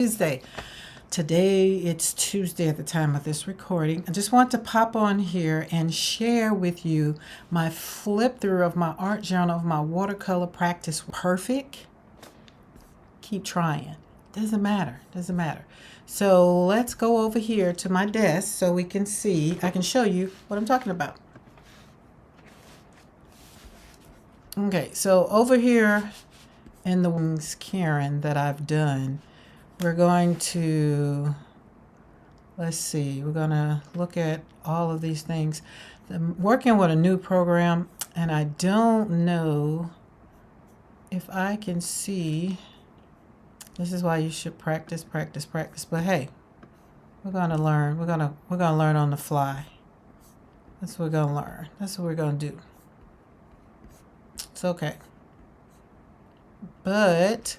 Tuesday. Today it's Tuesday at the time of this recording. I just want to pop on here and share with you my flip through of my art journal of my watercolor practice. Perfect? Keep trying. Doesn't matter. Doesn't matter. So let's go over here to my desk so we can see. I can show you what I'm talking about. Okay, so over here in the wings, Karen, that I've done, we're going to, let's see, we're going to look at all of these things. I'm working with a new program, and I don't know if I can see. This is why you should practice, practice, practice. But hey, we're going to learn. We're going to learn on the fly. That's what we're going to learn. That's what we're going to do. It's okay. But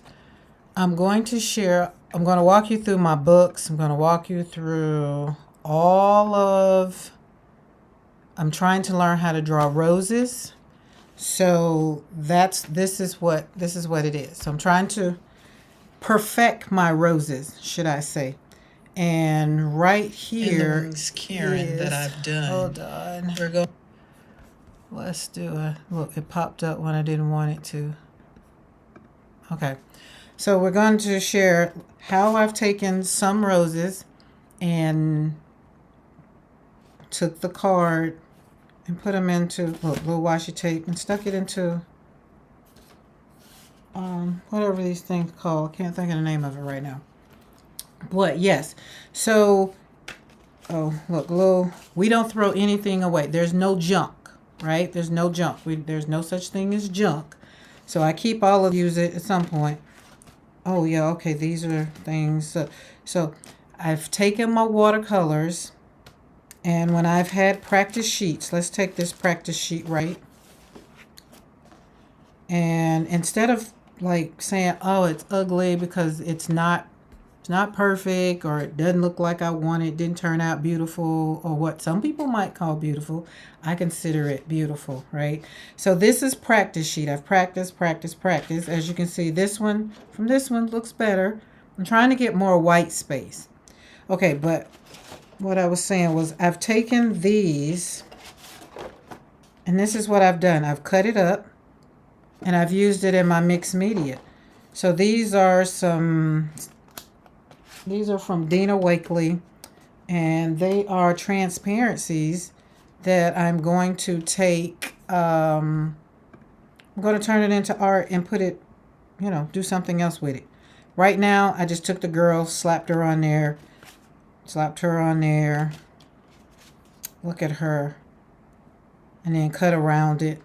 I'm going to share, I'm going to walk you through my books. I'm going to walk you through I'm trying to learn how to draw roses. So this is what it is. So I'm trying to perfect my roses, should I say. And right here is Karen that I've done. Hold on. Let's do look, it popped up when I didn't want it to. Okay. So we're going to share how I've taken some roses and took the card and put them into little washi tape and stuck it into whatever these things called. Can't think of the name of it right now. But yes, so look, we don't throw anything away. There's no junk, right? There's no junk. There's no such thing as junk. So I keep all of use it at some point. Oh yeah, okay, these are things. So I've taken my watercolors, and when I've had practice sheets, let's take this practice sheet right. And instead of like saying, oh, it's ugly because it's not perfect, or it doesn't look like I want it, didn't turn out beautiful, or what some people might call beautiful, I consider it beautiful, right? So this is practice sheet. I've practiced. As you can see, this one looks better. I'm trying to get more white space. Okay, but what I was saying was I've taken these, and this is what I've done. I've cut it up, and I've used it in my mixed media. So these are from Dina Wakley, and they are transparencies that I'm going to take. I'm going to turn it into art and put it, do something else with it. Right now, I just took the girl, slapped her on there. Look at her. And then cut around it.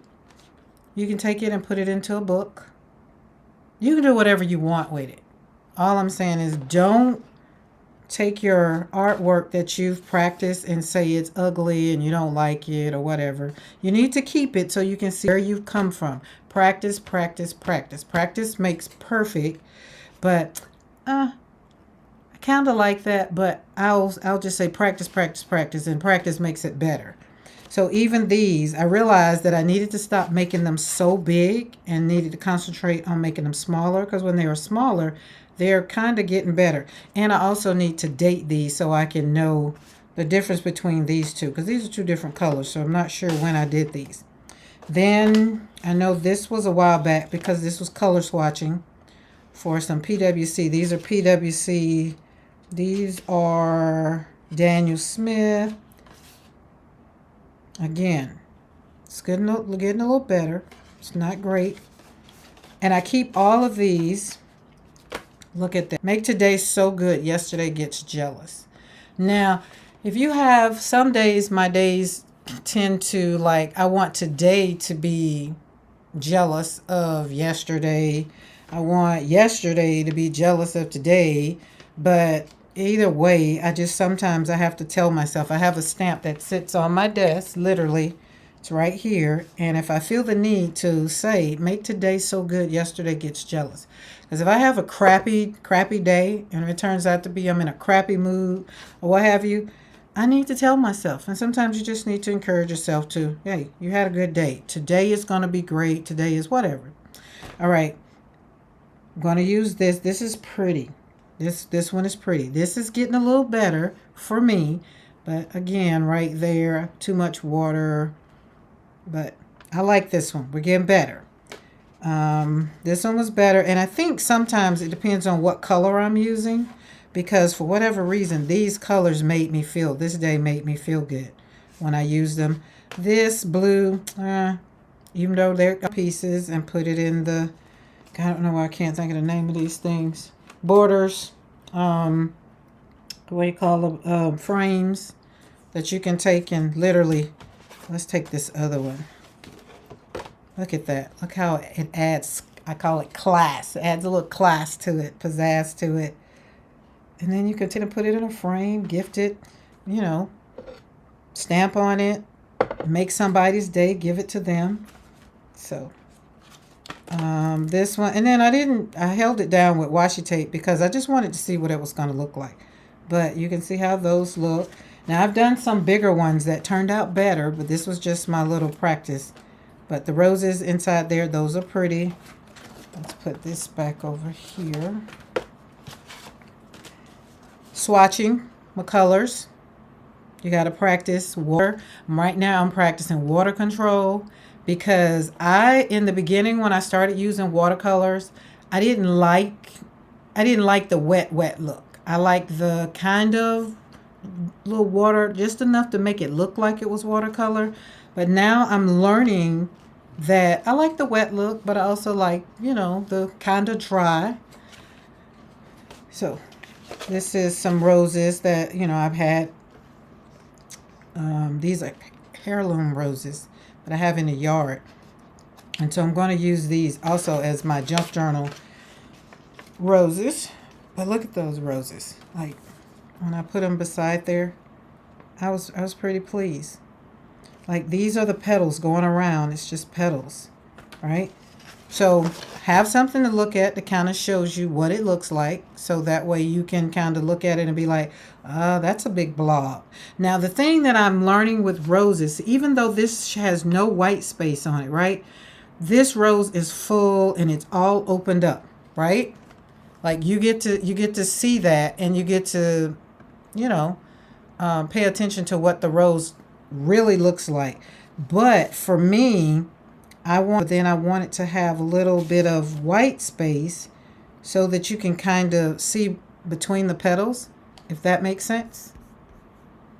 You can take it and put it into a book. You can do whatever you want with it. All I'm saying is don't take your artwork that you've practiced and say it's ugly and you don't like it or whatever. You need to keep it so you can see where you've come from. Practice, practice, practice. Practice makes perfect, but I kind of like that, but I'll just say practice, practice, practice, and practice makes it better. So even these, I realized that I needed to stop making them so big and needed to concentrate on making them smaller, because when they were smaller, they're kind of getting better. And I also need to date these so I can know the difference between these two, because these are two different colors, so I'm not sure when I did these. Then I know this was a while back because this was color swatching for some PWC. These are PWC. These are Daniel Smith. Again, it's getting a little better. It's not great. And I keep all of these. Look at that. Make today so good, yesterday gets jealous. Now, if you have some days, my days tend to I want today to be jealous of yesterday. I want yesterday to be jealous of today. But either way, sometimes I have to tell myself. I have a stamp that sits on my desk, literally. It's right here. And if I feel the need to say, make today so good, yesterday gets jealous. Because if I have a crappy day, and it turns out to be I'm in a crappy mood or what have you, I need to tell myself. And sometimes you just need to encourage yourself to, hey, you had a good day. Today is going to be great. Today is whatever. All right. I'm going to use this. This is pretty. This one is pretty. This is getting a little better for me. But again, right there, too much water. But I like this one. We're getting better. This one was better. And I think sometimes it depends on what color I'm using. Because for whatever reason, these colors made me feel, this day made me feel good when I used them. This blue, even though they're pieces, and put it in the, I don't know why I can't think of the name of these things. Borders, what do you call them? Frames that you can take and literally, let's take this other one. Look at that. Look how it adds, I call it class. It adds a little class to it, pizzazz to it. And then you can take and put it in a frame, gift it, you know, stamp on it, make somebody's day, give it to them. So this one, and then I held it down with washi tape because I just wanted to see what it was going to look like. But you can see how those look. Now I've done some bigger ones that turned out better, but this was just my little practice. But the roses inside there, those are pretty. Let's put this back over here. Swatching my colors. You got to practice water. Right now I'm practicing water control because in the beginning when I started using watercolors, I didn't like the wet look. I like the kind of little water, just enough to make it look like it was watercolor. But now I'm learning that I like the wet look, but I also like, you know, the kind of dry. So this is some roses that, you know, I've had. These are heirloom roses that I have in the yard. And so I'm going to use these also as my junk journal roses. But look at those roses. Like, when I put them beside there, I was pretty pleased. Like, these are the petals going around. It's just petals, right? So have something to look at that kind of shows you what it looks like. So that way you can kind of look at it and be like, that's a big blob. Now, the thing that I'm learning with roses, even though this has no white space on it, right? This rose is full and it's all opened up, right? Like you get to see that, and you get to, you know, pay attention to what the rose really looks like. But for me, I want it to have a little bit of white space so that you can kind of see between the petals, if that makes sense.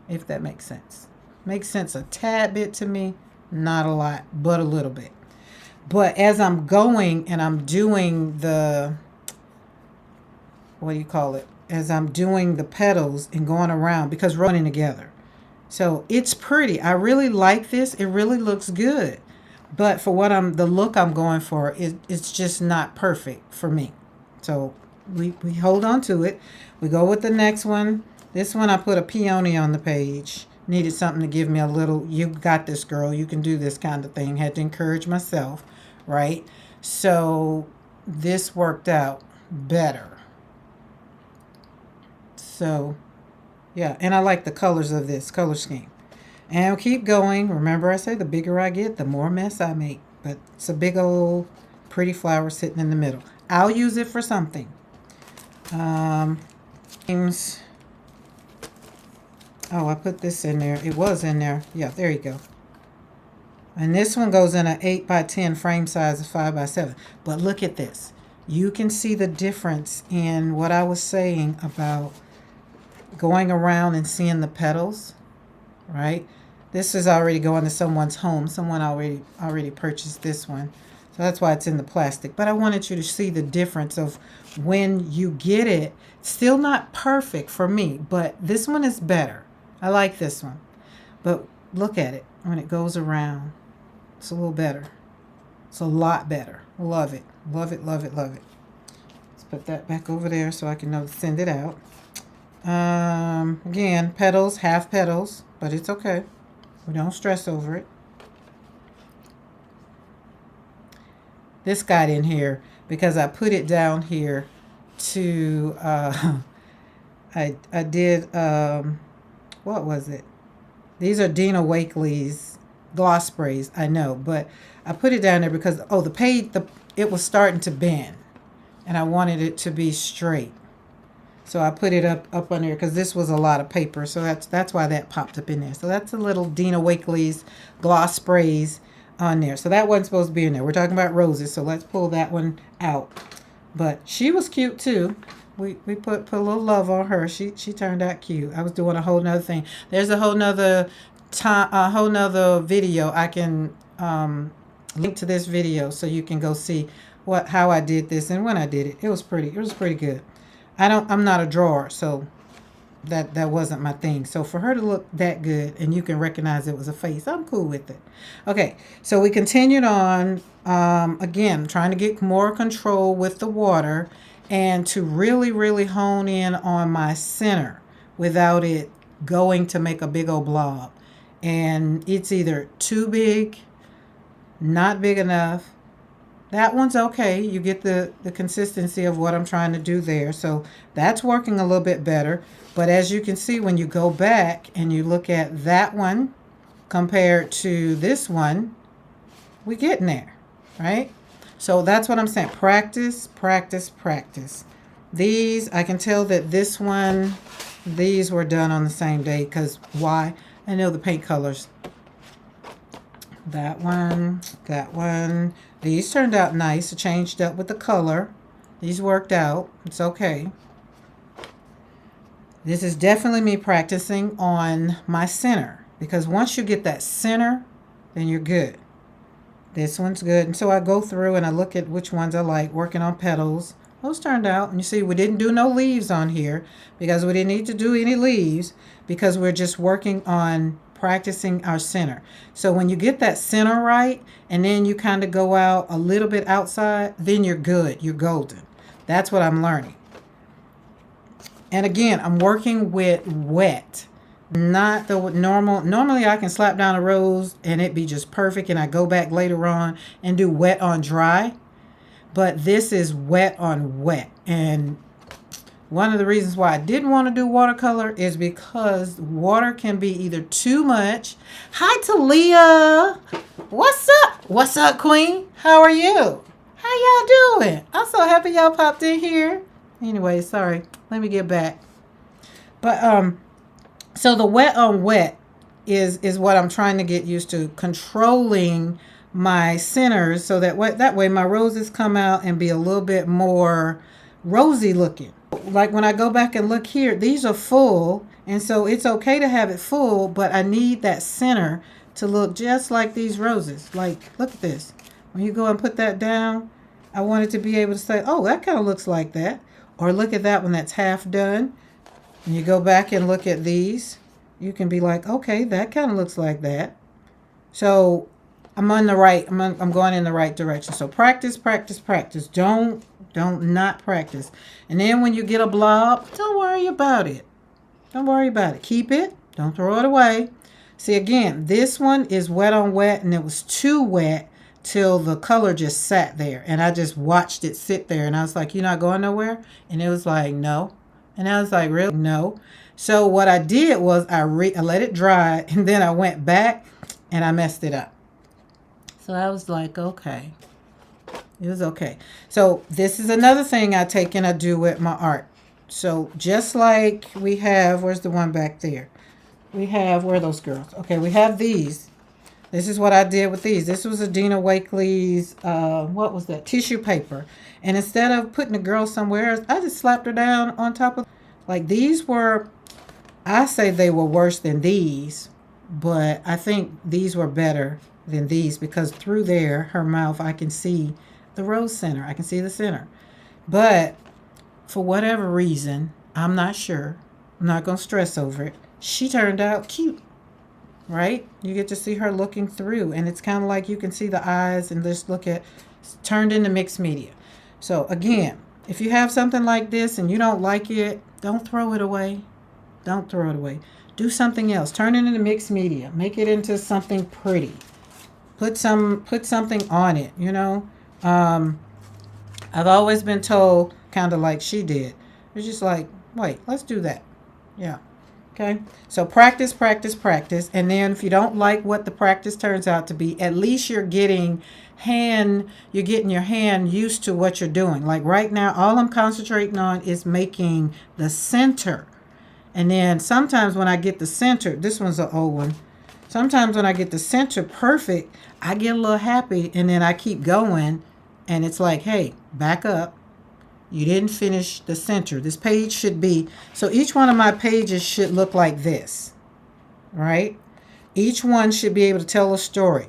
If that makes sense. Makes sense a tad bit to me, not a lot, but a little bit. But as I'm going and I'm doing the, what do you call it? As I'm doing the petals and going around, because we're running together. So it's pretty. I really like this. It really looks good. But for the look I'm going for, it's just not perfect for me. So we hold on to it. We go with the next one. This one I put a peony on the page. Needed something to give me a little, you got this, girl, you can do this kind of thing. Had to encourage myself, right? So this worked out better. So yeah, and I like the colors of this color scheme. And I'll keep going. Remember I say the bigger I get, the more mess I make. But it's a big old pretty flower sitting in the middle. I'll use it for something. Oh, I put this in there. It was in there. Yeah, there you go. And this one goes in an 8x10 frame size of 5x7. But look at this. You can see the difference in what I was saying about going around and seeing the petals, right? This is already going to someone's home. Someone already purchased this one. So that's why it's in the plastic. But I wanted you to see the difference of when you get it. Still not perfect for me, but this one is better. I like this one. But look at it when it goes around. It's a little better. It's a lot better. Love it. Love it, love it, love it. Let's put that back over there so I can know to send it out. Again, petals, half petals, but it's okay. We don't stress over it. This got in here because I put it down here to, I did, what was it? These are Dina Wakley's gloss sprays, I know, but I put it down there because, it was starting to bend and I wanted it to be straight. So I put it up on there because this was a lot of paper. So that's why that popped up in there. So that's a little Dina Wakley's gloss sprays on there. So that wasn't supposed to be in there. We're talking about roses. So let's pull that one out. But she was cute too. We put a little love on her. She turned out cute. I was doing a whole nother thing. There's a whole nother time, a whole nother video. I can link to this video so you can go see how I did this and when I did it. It was pretty good. I'm not a drawer, so that wasn't my thing. So for her to look that good and you can recognize it was a face, I'm cool with it. Okay, so we continued on. Again, trying to get more control with the water and to really hone in on my center without it going to make a big old blob. And it's either too big, not big enough. That one's okay. You get the consistency of what I'm trying to do there. So that's working a little bit better. But as you can see, when you go back and you look at that one compared to this one, we're getting there, right? So that's what I'm saying. Practice. These, I can tell that this one, these were done on the same day because why? I know the paint colors. That one. These turned out nice. I changed up with the color. These worked out. It's okay. This is definitely me practicing on my center because once you get that center, then you're good. This one's good. And so I go through and I look at which ones I like, working on petals. Those turned out. And you see, we didn't do no leaves on here because we didn't need to do any leaves because we're just working on practicing our center. So when you get that center right and then you kind of go out a little bit outside, then you're good. You're golden. That's what I'm learning. And again, I'm working with wet, not the normal. Normally I can slap down a rose and it be just perfect and I go back later on and do wet on dry. But this is wet on wet. And one of the reasons why I didn't want to do watercolor is because water can be either too much. Hi, Talia. What's up? What's up, Queen? How are you? How y'all doing? I'm so happy y'all popped in here. Anyway, sorry. Let me get back. But so the wet on wet is what I'm trying to get used to, controlling my centers so that way my roses come out and be a little bit more rosy looking. Like when I go back and look here, these are full, and so it's okay to have it full, but I need that center to look just like these roses. Like, look at this. When you go and put that down, I wanted to be able to say, oh, that kind of looks like that. Or look at that one that's half done. And you go back and look at these. You can be like, okay, that kind of looks like that. So I'm on the right. I'm going in the right direction. So practice. Don't not practice. And then when you get a blob, don't worry about it. Keep it. Don't throw it away. See, again, this one is wet on wet, and it was too wet till the color just sat there. And I just watched it sit there. And I was like, you're not going nowhere? And it was like, no. And I was like, really? No. So what I did was I let it dry, and then I went back and I messed it up. So I was like, okay. It was okay. So this is another thing I take and I do with my art. So just like we have, where's the one back there? We have, where are those girls? Okay, we have these. This is what I did with these. This was a Dina Wakley's, what was that? Tissue paper. And instead of putting the girl somewhere else, I just slapped her down on top of, like these were, I say they were worse than these, but I think these were better than these because through there, her mouth, I can see the rose center. I can see the center. But for whatever reason, I'm not sure. I'm not going to stress over it. She turned out cute, right? You get to see her looking through, and it's kind of like you can see the eyes and just look at, it's turned into mixed media. So again, if you have something like this and you don't like it, don't throw it away. Don't throw it away. Do something else. Turn it into mixed media. Make it into something pretty. Put something on it, you know. I've always been told, kind of like she did. It's just like, wait, let's do that. Yeah. Okay, so practice, practice, practice. And then if you don't like what the practice turns out to be, at least you're getting your hand used to what you're doing. Like right now, all I'm concentrating on is making the center. And then sometimes when I get the center, this one's an old one. Sometimes when I get the center perfect, I get a little happy, and then I keep going, and it's like, hey, back up. You didn't finish the center. This page should be, so each one of my pages should look like this, right? Each one should be able to tell a story.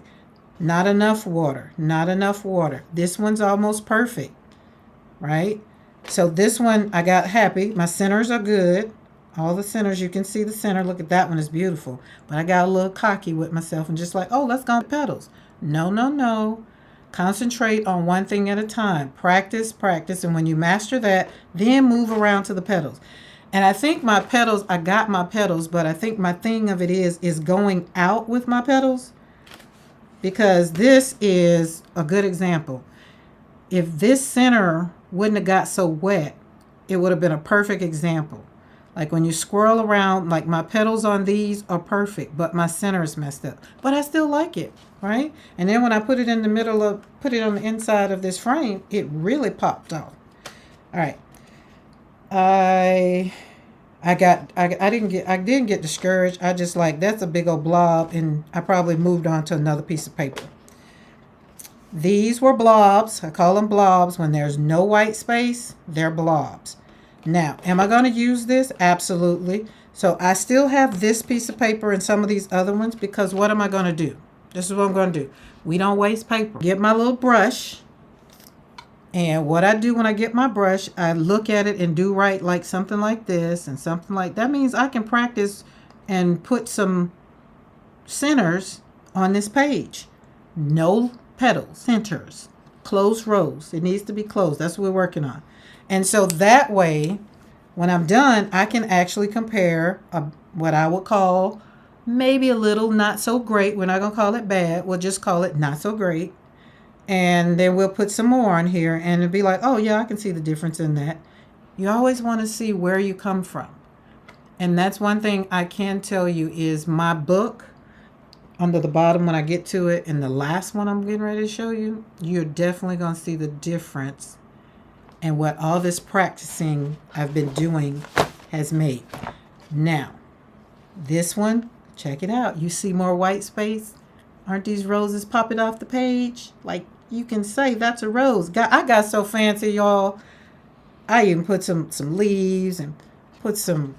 Not enough water, not enough water. This one's almost perfect, right? So this one, I got happy. My centers are good. All the centers, you can see the center. Look at that one, is beautiful. But I got a little cocky with myself and just like, oh, let's go on the petals. No, no, no. Concentrate on one thing at a time. Practice, practice. And when you master that, then move around to the petals. And I think my petals, I got my petals, but I think my thing of it is going out with my petals. Because this is a good example. If this center wouldn't have got so wet, it would have been a perfect example. Like when you swirl around, like my petals on these are perfect, but my center is messed up. But I still like it, right? And then when I put it in the middle of, put it on the inside of this frame, it really popped off. All right. I didn't get discouraged. I just like, that's a big old blob, and I probably moved on to another piece of paper. These were blobs. I call them blobs. When there's no white space, they're blobs. Now, am I going to use this? Absolutely. So I still have this piece of paper and some of these other ones, because what am I going to do? This is what I'm going to do. We don't waste paper. Get my little brush. And what I do when I get my brush, I look at it and do right, like something like this and something like that. Means I can practice and put some centers on this page. No petals, centers, closed rows. It needs to be closed. That's what we're working on. And so that way, when I'm done, I can actually compare what I would call maybe a little not so great. We're not going to call it bad. We'll just call it not so great. And then we'll put some more on here, and it'll be like, oh, yeah, I can see the difference in that. You always want to see where you come from. And that's one thing I can tell you is my book, under the bottom when I get to it, and the last one I'm getting ready to show you, you're definitely going to see the difference and what all this practicing I've been doing has made. Now, this one, check it out. You see more white space? Aren't these roses popping off the page? Like, you can say that's a rose. I got so fancy, y'all. I even put some leaves and put some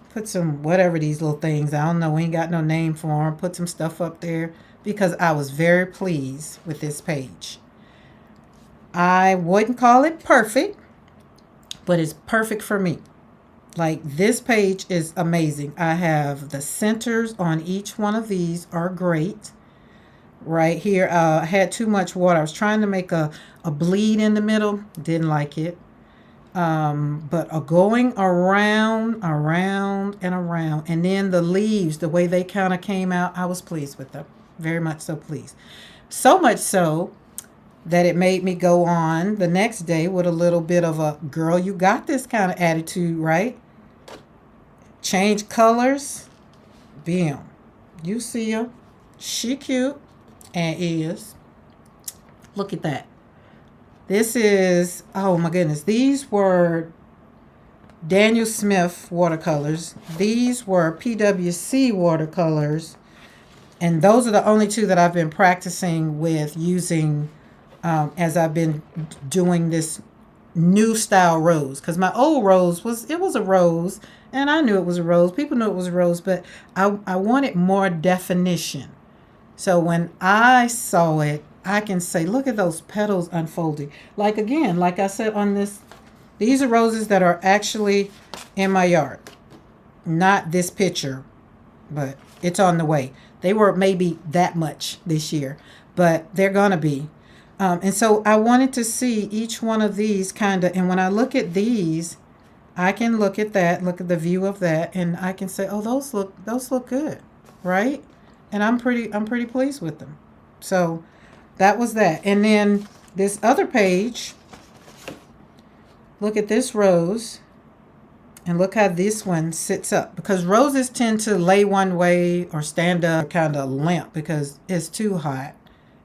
whatever these little things. I don't know. We ain't got no name for them. Put some stuff up there because I was very pleased with this page. I wouldn't call it perfect, but it's perfect for me. Like, this page is amazing. I have the centers on each one of these are great. Right here, I had too much water. I was trying to make a bleed in the middle. Didn't like it. But going around, and around. And then the leaves, the way they kind of came out, I was pleased with them. Very much so pleased. So much so that it made me go on the next day with a little bit of a, girl, you got this kind of attitude, right? Change colors. Bam. You see her. She cute. And is. Look at that. This is, oh my goodness. These were Daniel Smith watercolors. These were PWC watercolors. And those are the only two that I've been practicing with using as I've been doing this new style rose. Because my old rose was a rose. And I knew it was a rose. People knew it was a rose. But I wanted more definition. So when I saw it, I can say, look at those petals unfolding. Like, again, like I said on this, these are roses that are actually in my yard. Not this picture, but it's on the way. They were maybe that much this year, but they're going to be. And so I wanted to see each one of these kind of, and when I look at these, I can look at that, look at the view of that, and I can say, oh, those look good, right? And I'm pretty pleased with them. So that was that. And then this other page, look at this rose. And look how this one sits up, because roses tend to lay one way or stand up kind of limp because it's too hot.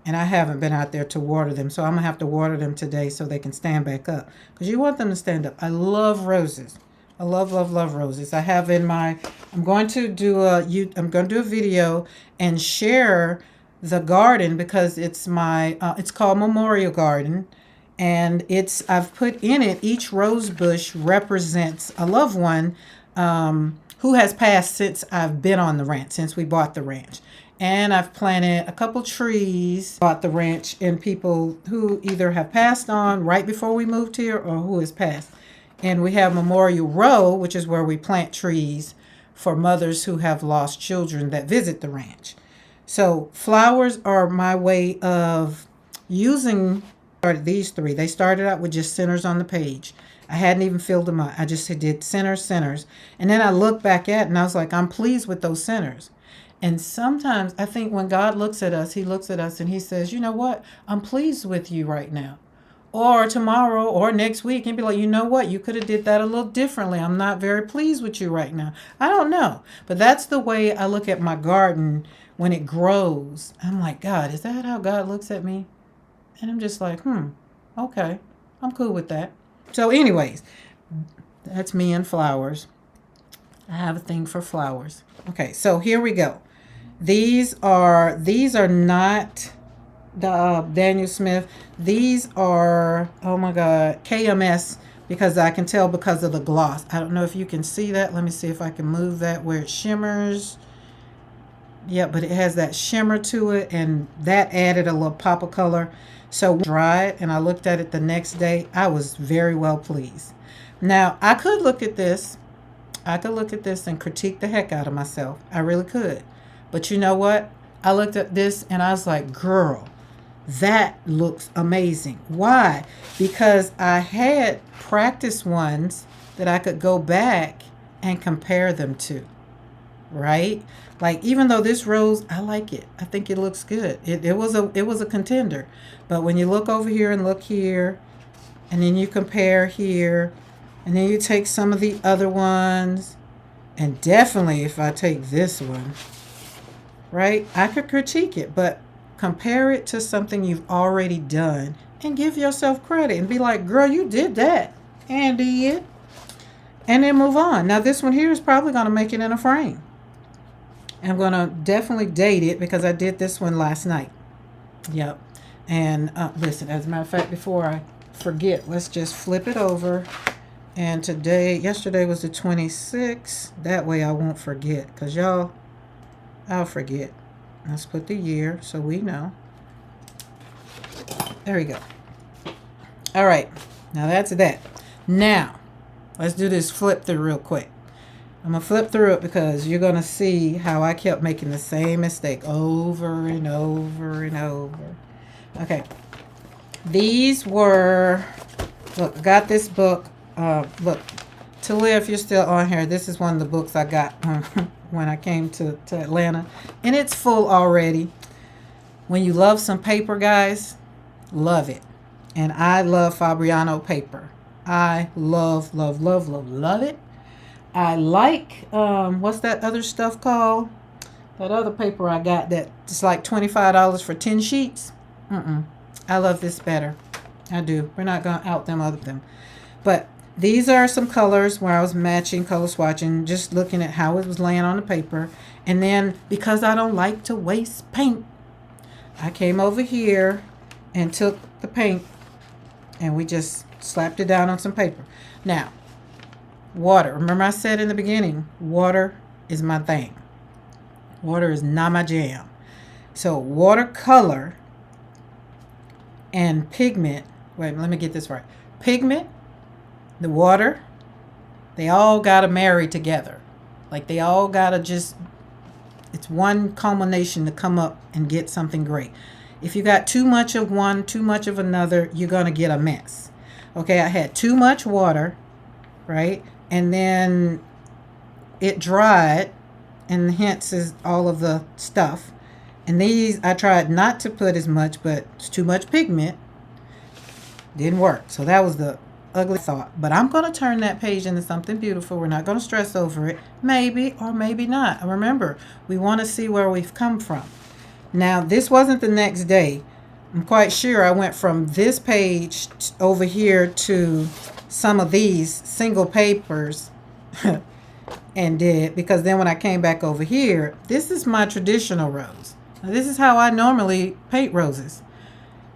And I haven't been out there to water them. So I'm going to have to water them today so they can stand back up. Because you want them to stand up. I love roses. I love, love, love roses. I have in my, I'm going to do a video and share the garden, because it's my, it's called Memorial Garden. And I've put in it, each rose bush represents a loved one who has passed since I've been on the ranch, since we bought the ranch. And I've planted a couple trees, bought the ranch, and people who either have passed on right before we moved here or who has passed. And we have Memorial Row, which is where we plant trees for mothers who have lost children that visit the ranch. So flowers are my way of using these three. They started out with just centers on the page. I hadn't even filled them up. I just did centers. And then I looked back at it and I was like, I'm pleased with those centers. And sometimes I think when God looks at us, he looks at us and he says, you know what? I'm pleased with you right now. Or tomorrow or next week, and be like, you know what? You could have did that a little differently. I'm not very pleased with you right now. I don't know. But that's the way I look at my garden when it grows. I'm like, God, is that how God looks at me? And I'm just like, okay, I'm cool with that. So anyways, that's me and flowers. I have a thing for flowers. Okay, so here we go. These are not the Daniel Smith. These are, oh my God, KMS, because I can tell because of the gloss. I don't know if you can see that. Let me see if I can move that where it shimmers. Yeah, but it has that shimmer to it, and that added a little pop of color. So dry it, and I looked at it the next day. I was very well pleased. Now, I could look at this. I could look at this and critique the heck out of myself. I really could. But you know what? I looked at this and I was like, girl, that looks amazing. Why? Because I had practice ones that I could go back and compare them to. Right? Like, even though this rose, I like it. I think it looks good. It was a contender. But when you look over here and look here, and then you compare here, and then you take some of the other ones, and definitely if I take this one, right, I could critique it, but compare it to something you've already done and give yourself credit and be like, girl, you did that and did, and then move on. Now this one here is probably going to make it in a frame. I'm going to definitely date it because I did this one last night. Yep. And listen, as a matter of fact, before I forget, let's just flip it over. And yesterday was the 26th. That way I won't forget, because y'all, I'll forget. Let's put the year so we know. There we go. All right. Now that's that. Now, let's do this flip through real quick. I'm going to flip through it because you're going to see how I kept making the same mistake over and over and over. Okay. These were, look, I got this book. Look, Talia, if you're still on here, this is one of the books I got when I came to Atlanta. And it's full already. When you love some paper, guys, love it. And I love Fabriano paper. I love, love, love, love, love it. I like, what's that other stuff called? That other paper I got that's like $25 for 10 sheets. I love this better. I do. We're not going to out them other them. But these are some colors where I was matching, color swatching, just looking at how it was laying on the paper. And then, because I don't like to waste paint, I came over here and took the paint and we just slapped it down on some paper. Now, water. Remember I said in the beginning, water is my thing. Water is not my jam. So watercolor and pigment. Wait, let me get this right. Pigment, the water, they all got to marry together. Like they all got to just, it's one culmination to come up and get something great. If you got too much of one, too much of another, you're going to get a mess. Okay, I had too much water, right? And then it dried, and hence is all of the stuff. And these, I tried not to put as much, but it's too much pigment. Didn't work. So that was the ugly thought. But I'm going to turn that page into something beautiful. We're not going to stress over it. Maybe or maybe not. Remember, we want to see where we've come from. Now, this wasn't the next day. I'm quite sure I went from this page over here to some of these single papers and did, because then when I came back over here, this is my traditional rose. Now, this is how I normally paint roses.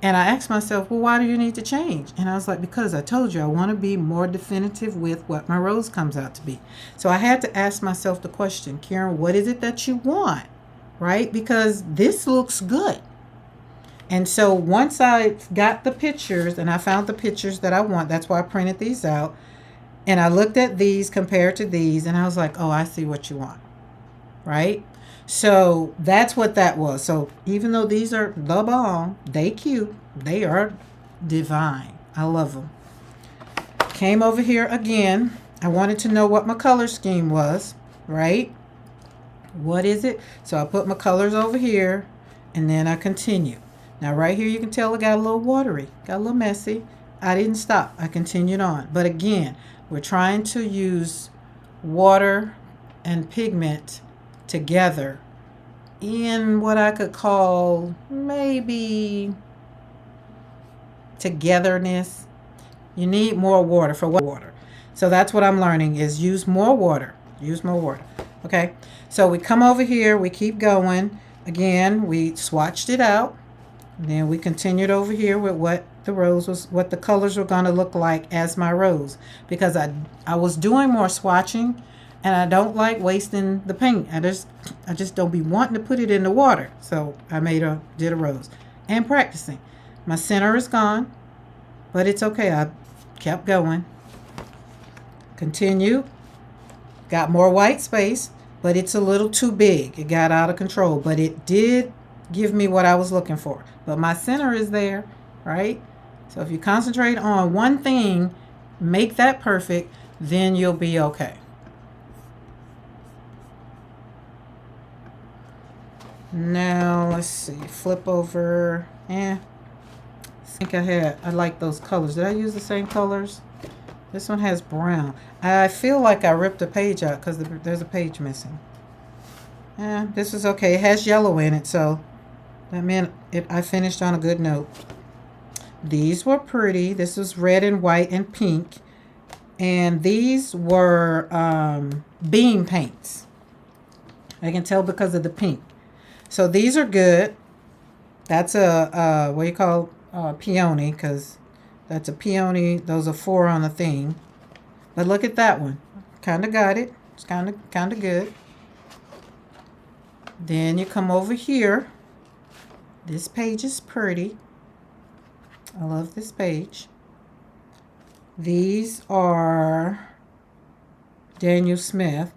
And I asked myself, well, why do you need to change? And I was like, because I told you I want to be more definitive with what my rose comes out to be. So I had to ask myself the question, Karen, what is it that you want? Right? Because this looks good. And so once I got the pictures and I found the pictures that I want, that's why I printed these out. And I looked at these compared to these and I was like, oh, I see what you want. Right? So that's what that was. So even though these are the bomb, they cute, they are divine. I love them. Came over here again. I wanted to know what my color scheme was, right? What is it? So I put my colors over here and then I continue. Now right here you can tell it got a little watery, got a little messy. I didn't stop. I continued on. But again, we're trying to use water and pigment together in what I could call maybe togetherness. You need more water for water. So that's what I'm learning is use more water. Use more water. Okay. So we come over here. We keep going. Again, we swatched it out. Then we continued over here with what the rose was, what the colors were going to look like as my rose. Because I was doing more swatching and I don't like wasting the paint. I just don't be wanting to put it in the water. So I did a rose. And practicing. My center is gone, but it's okay. I kept going. Continue. Got more white space, but it's a little too big. It got out of control, but it did give me what I was looking for. But my center is there, right? So if you concentrate on one thing, make that perfect, then you'll be okay. Now, let's see. Flip over. I think I like those colors. Did I use the same colors? This one has brown. I feel like I ripped a page out because there's a page missing. This is okay. It has yellow in it, so that meant I finished on a good note. These were pretty. This was red and white and pink. And these were beam paints. I can tell because of the pink. So these are good. That's a, what do you call peony, because that's a peony. Those are 4 on the thing. But look at that one. Kind of got it. It's kind of good. Then you come over here. This page is pretty. I love this page. These are Daniel Smith.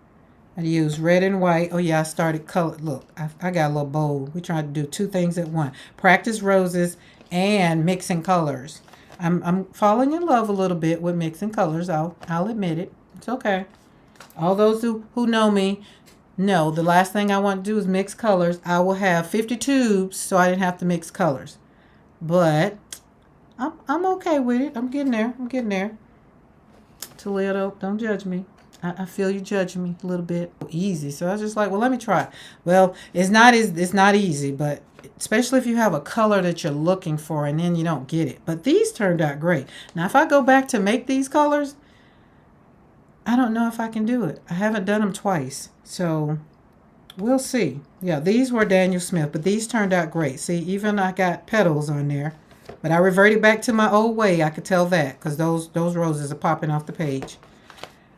I use red and white. Oh yeah, I started color. Look, I got a little bold. We tried to do 2 things at once. Practice roses and mixing colors. I'm falling in love a little bit with mixing colors. I'll admit it. It's okay. All those who know me know the last thing I want to do is mix colors. I will have 50 tubes so I didn't have to mix colors. But I'm okay with it. I'm getting there. Toledo, don't judge me. I feel you judging me a little bit. Easy. So I was just like, well, let me try it. Well, it's not easy, but especially if you have a color that you're looking for and then you don't get it. But these turned out great. Now, if I go back to make these colors, I don't know if I can do it. I haven't done them twice. So we'll see. Yeah, these were Daniel Smith, but these turned out great. See, even I got petals on there. But I reverted back to my old way. I could tell that because those roses are popping off the page.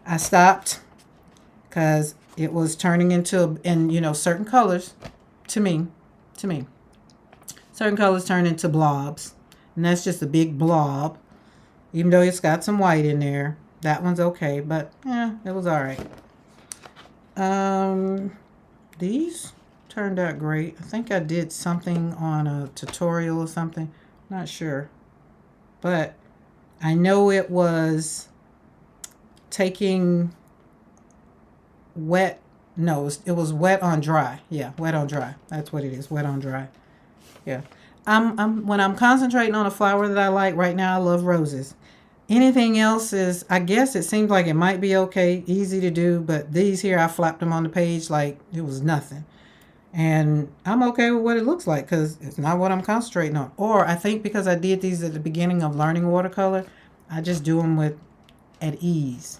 I stopped because it was turning into, certain colors, to me, certain colors turn into blobs. And that's just a big blob. Even though it's got some white in there. That one's okay, but it was all right. These turned out great. I think I did something on a tutorial or something. Not sure. But I know it was taking wet. No, it was wet on dry. Yeah, wet on dry. That's what it is. Wet on dry. Yeah. When I'm concentrating on a flower that I like right now, I love roses. Anything else is, I guess it seems like it might be okay, easy to do, but these here, I flapped them on the page like it was nothing. And I'm okay with what it looks like because it's not what I'm concentrating on. Or I think because I did these at the beginning of learning watercolor, I just do them with at ease.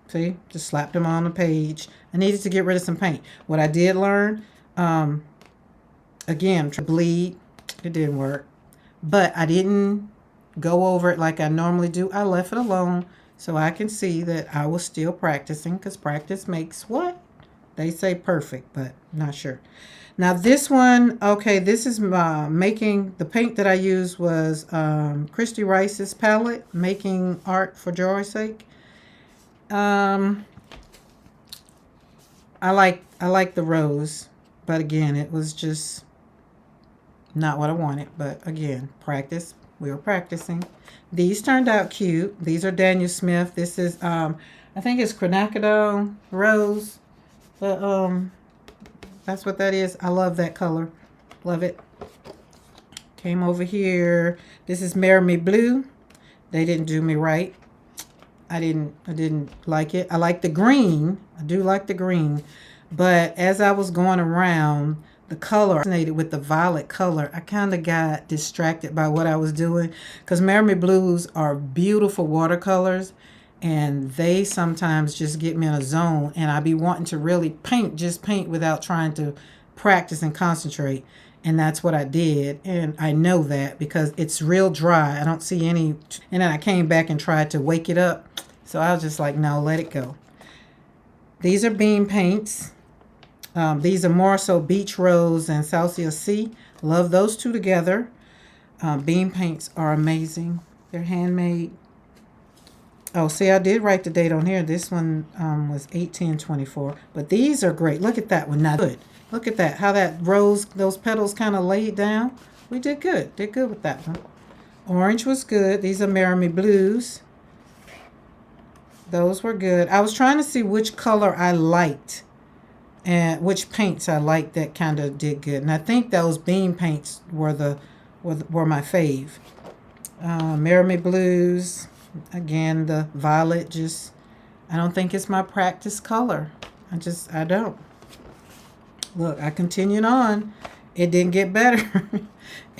See, just slapped them on the page. I needed to get rid of some paint. What I did learn, again, to bleed, it didn't work. But I didn't go over it like I normally do. I left it alone so I can see that I was still practicing because practice makes what? They say perfect, but not sure. Now this one, okay, this is making, the paint that I used was Christy Rice's palette, Making Art for Joy's Sake. I like the rose, but again, it was just not what I wanted. But again, practice. We were practicing. These turned out cute. These are Daniel Smith. This is I think it's Quinacridone Rose. But that's what that is. I love that color. Love it. Came over here. This is Marry Me Blue. They didn't do me right. I didn't like it. I like the green. I do like the green. But as I was going around, the color resonated with the violet color. I kind of got distracted by what I was doing because Marry Me Blues are beautiful watercolors. And they sometimes just get me in a zone and I be wanting to really paint, just paint without trying to practice and concentrate. And that's what I did. And I know that because it's real dry. I don't see any. And then I came back and tried to wake it up. So I was just like, no, let it go. These are beam paints. These are more so Beach Rose and Salcia Sea. Love those two together. Beam paints are amazing. They're handmade. Oh, see, I did write the date on here. This one was 1824. But these are great. Look at that one. Not good. Look at that. How that rose, those petals kind of laid down. We did good. Did good with that one. Orange was good. These are Marry Me Blues. Those were good. I was trying to see which color I liked and which paints I liked that kind of did good. And I think those beam paints were my fave. Marry Me Blues. Again, the violet just, I don't think it's my practice color. I don't. Look, I continued on. It didn't get better.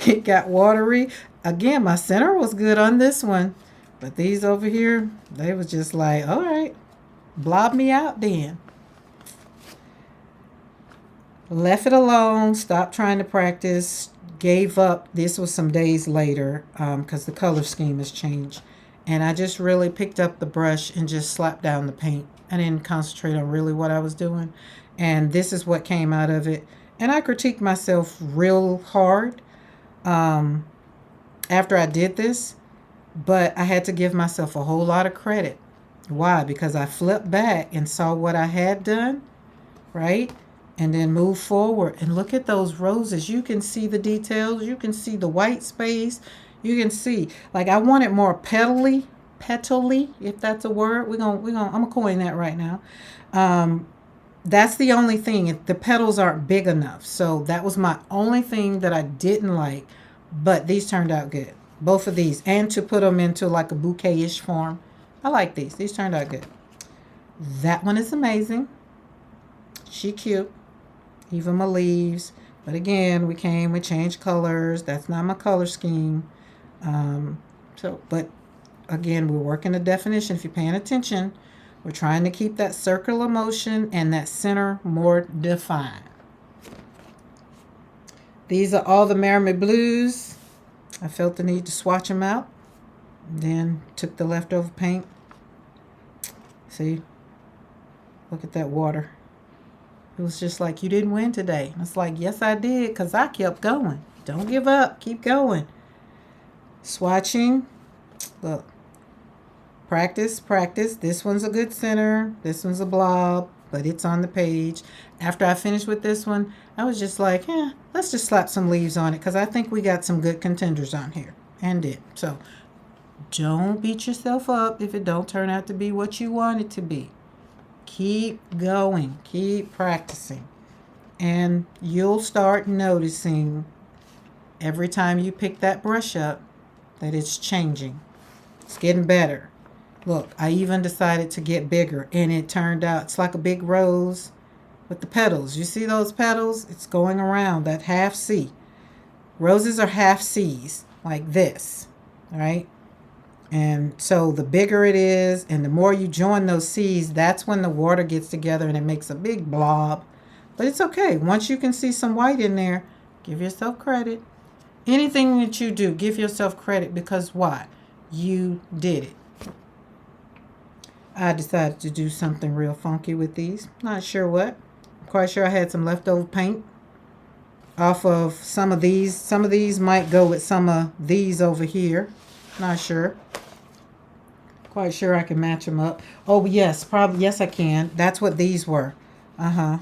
It got watery. Again, my center was good on this one. But these over here, they was just like, all right, blob me out then. Left it alone, stopped trying to practice, gave up. This was some days later because the color scheme has changed. And I just really picked up the brush and just slapped down the paint. I didn't concentrate on really what I was doing. And this is what came out of it. And I critiqued myself real hard after I did this. But I had to give myself a whole lot of credit. Why? Because I flipped back and saw what I had done, right? And then moved forward. And look at those roses. You can see the details. You can see the white space. You can see, like I want it more petally, if that's a word. I'm gonna coin that right now. That's the only thing. The petals aren't big enough. So that was my only thing that I didn't like. But these turned out good. Both of these. And to put them into like a bouquet-ish form. I like these. These turned out good. That one is amazing. She cute. Even my leaves. But again, we changed colors. That's not my color scheme. But again, we're working the definition. If you're paying attention, we're trying to keep that circular motion and that center more defined. These are all the Marry Me Blues. I felt the need to swatch them out. Then took the leftover paint. See? Look at that water. It was just like, you didn't win today. It's like, yes, I did, because I kept going. Don't give up. Keep going. Swatching. Look. Practice. This one's a good center. This one's a blob, but it's on the page. After I finished with this one, I was just like, let's just slap some leaves on it because I think we got some good contenders on here. And did. So don't beat yourself up if it don't turn out to be what you want it to be. Keep going. Keep practicing. And you'll start noticing every time you pick that brush up that it's changing. It's getting better. Look, I even decided to get bigger, and it turned out it's like a big rose with the petals. You see those petals? It's going around that half C. Roses are half C's, like this, right? And so the bigger it is and the more you join those C's, that's when the water gets together and it makes a big blob. But it's okay. Once you can see some white in there, give yourself credit. Anything that you do, give yourself credit, because why? You did it. I decided to do something real funky with these. Not sure what. I'm quite sure I had some leftover paint off of some of these. Some of these might go with some of these over here. Not sure. Quite sure I can match them up. Oh, yes, probably. Yes, I can. That's what these were. Uh-huh.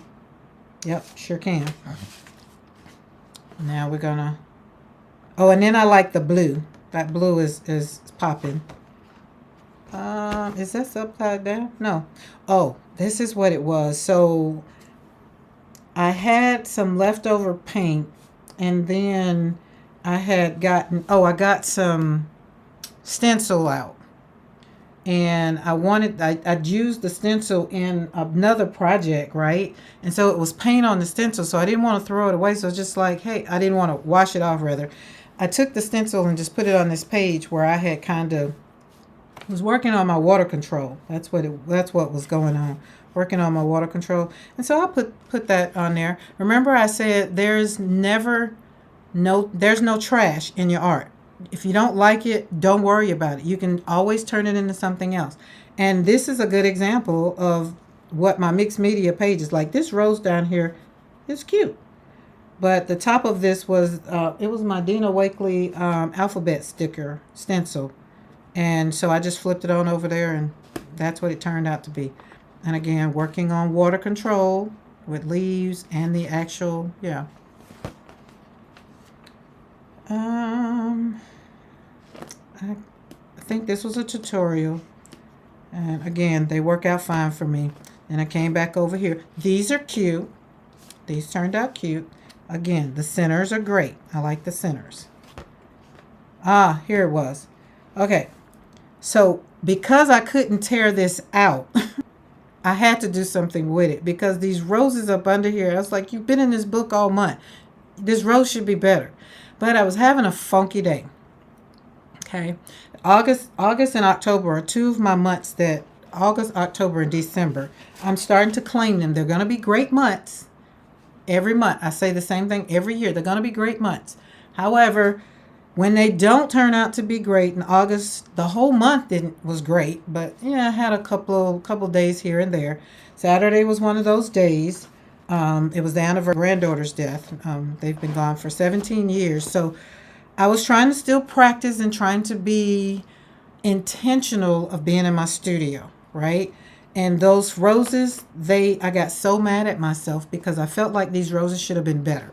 Yep, sure can. Now we're gonna... Oh, and then I like the blue. That blue is popping. Is this upside down? No. Oh, this is what it was. So I had some leftover paint, and then I had gotten... Oh, I got some stencil out. And I'd used the stencil in another project, right? And so it was paint on the stencil, so I didn't want to throw it away. So it's just like, hey, I didn't want to wash it off, rather. I took the stencil and just put it on this page where I had kind of was working on my water control. That's what was going on, working on my water control. And so I put that on there. Remember I said there's no trash in your art. If you don't like it, don't worry about it. You can always turn it into something else. And this is a good example of what my mixed media page is like. This rose down here is cute. But the top of this was, it was my Dina Wakley alphabet sticker stencil. And so I just flipped it on over there, and that's what it turned out to be. And again, working on water control with leaves and the actual, yeah. I think this was a tutorial, and again, they work out fine for me. And I came back over here. These are cute. These turned out cute. Again, the centers are great. I like the centers. Ah, here it was. Okay, so because I couldn't tear this out, I had to do something with it, because these roses up under here, I was like, you've been in this book all month. This rose should be better. But I was having a funky day. Okay, August and October are two of my months that, August, October, and December, I'm starting to claim them. They're going to be great months. Every month. I say the same thing every year. They're going to be great months. However, when they don't turn out to be great, in August, the whole month was great. But yeah, I had a couple days here and there. Saturday was one of those days. It was the anniversary of my granddaughter's death. They've been gone for 17 years. So I was trying to still practice and trying to be intentional of being in my studio, right? And those roses, I got so mad at myself because I felt like these roses should have been better.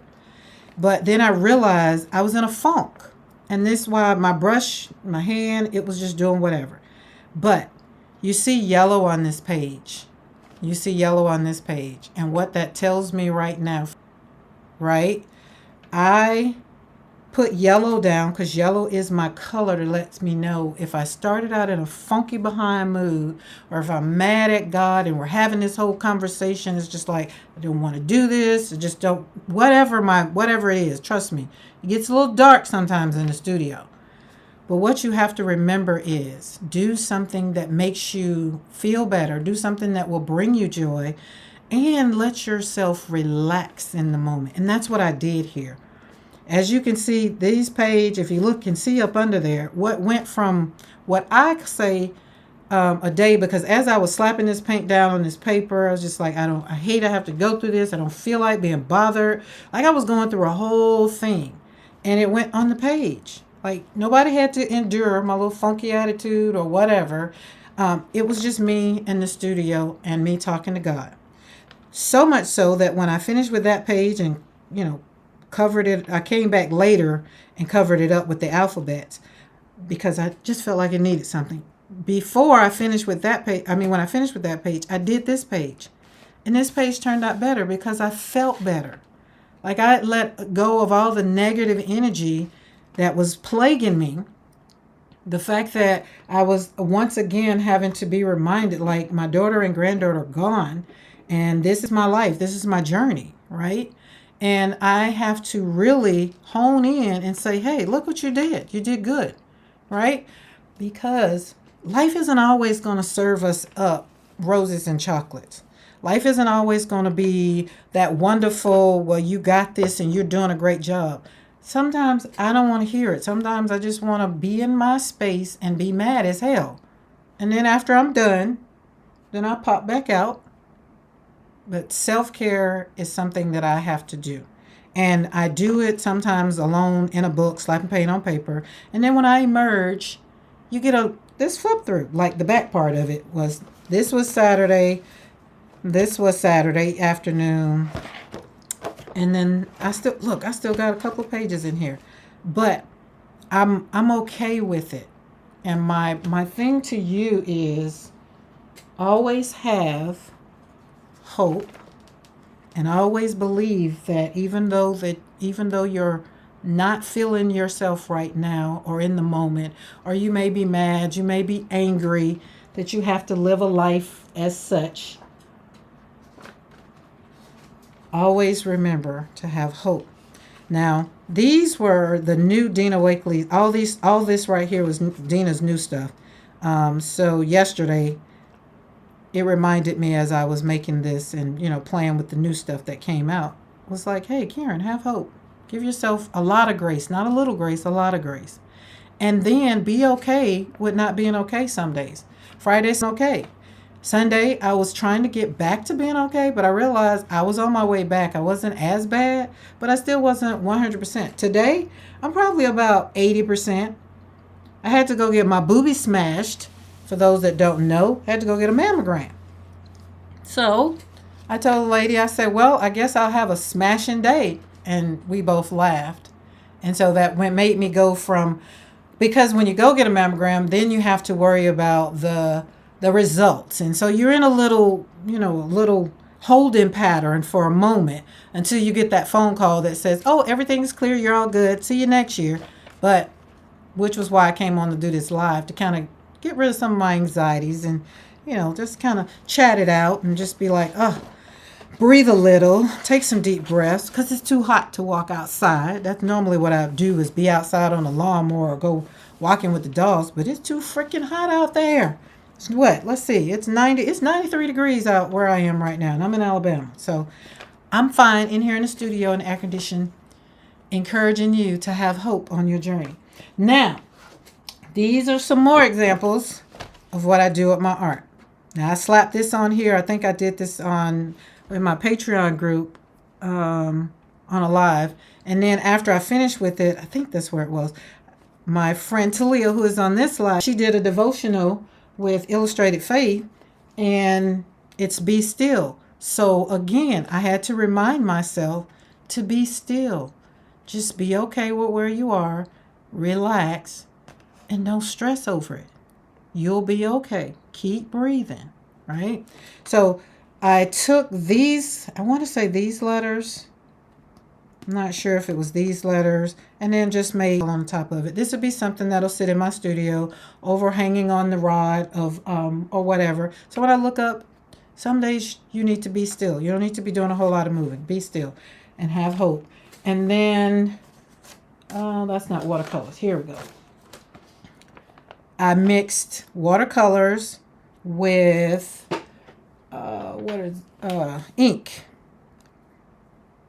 But then I realized I was in a funk. And this is why my brush, my hand, it was just doing whatever. But you see yellow on this page. You see yellow on this page. And what that tells me right now, right? I put yellow down because yellow is my color that lets me know if I started out in a funky behind mood, or if I'm mad at God and we're having this whole conversation, it's just like, I don't want to do this. I just don't, whatever it is, trust me. It gets a little dark sometimes in the studio. But what you have to remember is do something that makes you feel better. Do something that will bring you joy, and let yourself relax in the moment. And that's what I did here. As you can see, these page, if you look, can see up under there, what went from what I say a day, because as I was slapping this paint down on this paper, I was just like, I hate I have to go through this. I don't feel like being bothered. Like I was going through a whole thing, and it went on the page. Like nobody had to endure my little funky attitude or whatever. It was just me in the studio and me talking to God. So much so that when I finished with that page and, covered it, I came back later and covered it up with the alphabets because I just felt like it needed something. Before I finished with that page, when I finished with that page, I did this page. And this page turned out better because I felt better. Like I let go of all the negative energy that was plaguing me. The fact that I was once again having to be reminded, like, my daughter and granddaughter are gone, and this is my life, this is my journey, right? And I have to really hone in and say, hey, look what you did. You did good, right? Because life isn't always going to serve us up roses and chocolates. Life isn't always going to be that wonderful, well, you got this and you're doing a great job. Sometimes I don't want to hear it. Sometimes I just want to be in my space and be mad as hell. And then after I'm done, then I pop back out. But self-care is something that I have to do. And I do it sometimes alone in a book, slapping paint on paper. And then when I emerge, you get this flip through. Like the back part of it was, this was Saturday afternoon. And then I still got a couple of pages in here. But I'm okay with it. And my thing to you is always have hope, and always believe that even though you're not feeling yourself right now or in the moment, or you may be mad, you may be angry, that you have to live a life as such. Always remember to have hope. Now, these were the new Dina Wakely. All this right here was Dina's new stuff. So yesterday, it reminded me as I was making this and, playing with the new stuff that came out. It was like, hey, Karen, have hope. Give yourself a lot of grace, not a little grace, a lot of grace. And then be okay with not being okay some days. Friday's okay. Sunday, I was trying to get back to being okay, but I realized I was on my way back. I wasn't as bad, but I still wasn't 100%. Today, I'm probably about 80%. I had to go get my boobies smashed. For those that don't know, I had to go get a mammogram. So I told the lady, I said, well, I guess I'll have a smashing day. And we both laughed. And so that made me go from, because when you go get a mammogram, then you have to worry about the results. And so you're in a little holding pattern for a moment until you get that phone call that says, oh, everything's clear, you're all good, see you next year. But which was why I came on to do this live, to kind of get rid of some of my anxieties and, just kind of chat it out and just be like, breathe a little, take some deep breaths, because it's too hot to walk outside. That's normally what I do, is be outside on the lawnmower or go walking with the dogs, but it's too freaking hot out there. It's what? Let's see. It's 93 degrees out where I am right now, and I'm in Alabama. So I'm fine in here in the studio in the air condition, encouraging you to have hope on your journey. Now, these are some more examples of what I do with my art. Now, I slapped this on here. I think I did this in my Patreon group on a live. And then after I finished with it, I think that's where it was, my friend Talia, who is on this live, she did a devotional with Illustrated Faith, and it's Be Still. So again, I had to remind myself to be still. Just be okay with where you are, relax, and don't stress over it. You'll be okay. Keep breathing, right? So I took these, I want to say these letters. I'm not sure if it was these letters, and then just made on top of it. This would be something that'll sit in my studio, overhanging on the rod of or whatever. So when I look up, some days you need to be still. You don't need to be doing a whole lot of moving. Be still and have hope. And then, that's not watercolors. Here we go. I mixed watercolors with ink.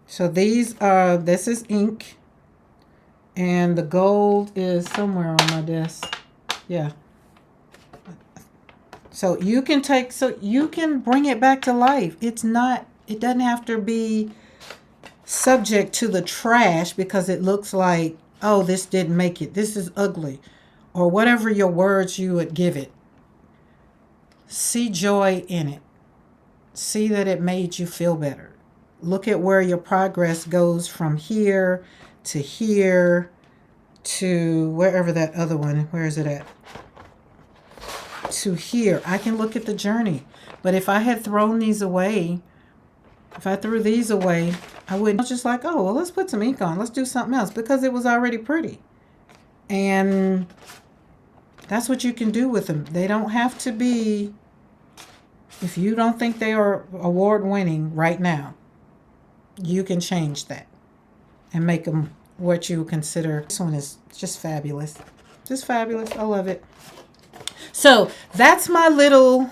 So this is ink, and the gold is somewhere on my desk. Yeah. So you can bring it back to life. It doesn't have to be subject to the trash because it looks like, oh, this didn't make it, this is ugly, or whatever your words you would give it. See joy in it. See that it made you feel better. Look at where your progress goes from here to wherever that other one, where is it at? To here. I can look at the journey. But if I had thrown these away, if I threw these away, I wouldn't just like, oh, well, let's put some ink on. Let's do something else, because it was already pretty. And That's what you can do with them. They don't have to be, if you don't think they are award winning right now, you can change that and make them what you consider. This one is just fabulous. Just fabulous. I love it. So that's my little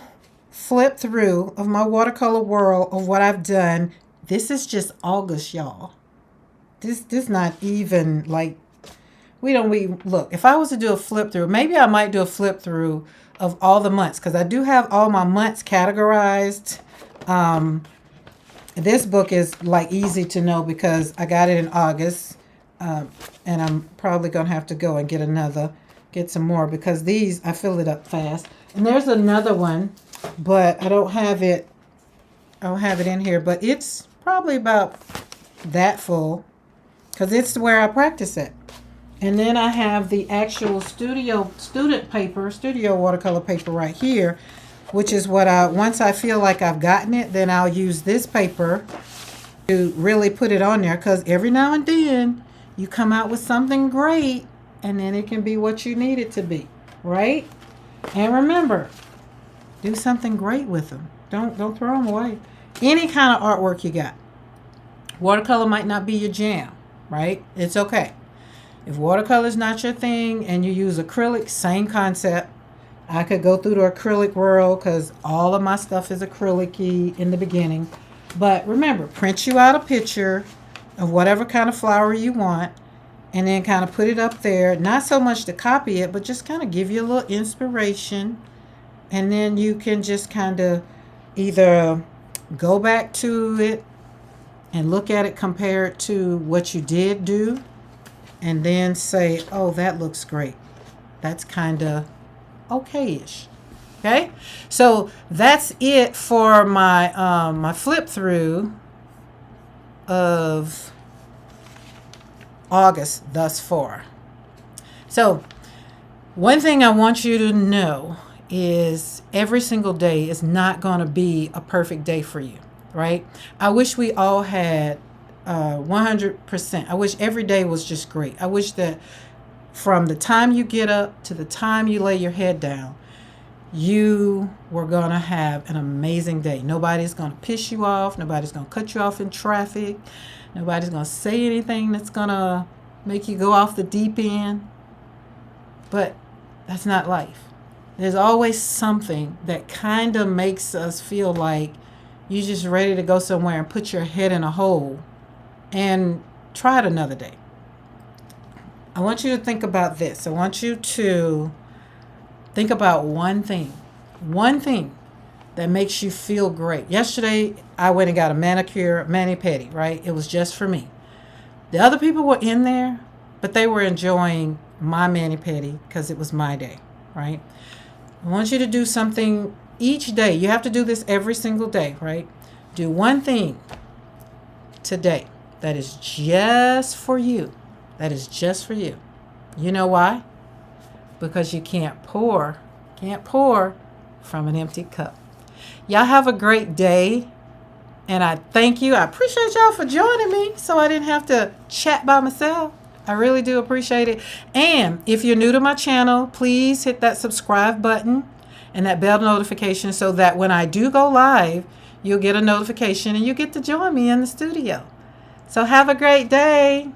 flip through of my watercolor world of what I've done. This is just August, y'all. This not even like, look, if I was to do a flip through, maybe I might do a flip through of all the months, because I do have all my months categorized. This book is like easy to know because I got it in August, and I'm probably gonna have to go and get some more, because these I fill it up fast. And there's another one, but I don't have it in here, but it's probably about that full, because it's where I practice it. And then I have the actual studio watercolor paper right here, which is what once I feel like I've gotten it, then I'll use this paper to really put it on there, because every now and then you come out with something great, and then it can be what you need it to be, right? And remember, do something great with them. Don't throw them away. Any kind of artwork you got. Watercolor might not be your jam, right? It's okay. If watercolor is not your thing and you use acrylic, same concept. I could go through the acrylic world because all of my stuff is acrylic-y in the beginning. But remember, print you out a picture of whatever kind of flower you want, and then kind of put it up there. Not so much to copy it, but just kind of give you a little inspiration. And then you can just kind of either go back to it and look at it compared to what you did do, and then say, oh, that looks great. That's kind of okay-ish. Okay? So that's it for my my flip through of August thus far. So one thing I want you to know is every single day is not going to be a perfect day for you, right? I wish we all had 100%. I wish every day was just great. I wish that from the time you get up to the time you lay your head down, you were going to have an amazing day. Nobody's going to piss you off. Nobody's going to cut you off in traffic. Nobody's going to say anything that's going to make you go off the deep end. But that's not life. There's always something that kind of makes us feel like you're just ready to go somewhere and put your head in a hole and try it another day. I want you to think about this. I want you to think about one thing that makes you feel great. Yesterday, I went and got a mani-pedi, right? It was just for me. The other people were in there, but they were enjoying my mani-pedi because it was my day, right? I want you to do something each day. You have to do this every single day, right? Do one thing today that is just for you. That is just for you. You know why? Because you can't pour from an empty cup. Y'all have a great day, and I thank you. I appreciate y'all for joining me so I didn't have to chat by myself. I really do appreciate it. And if you're new to my channel, please hit that subscribe button and that bell notification so that when I do go live, you'll get a notification and you get to join me in the studio. So have a great day.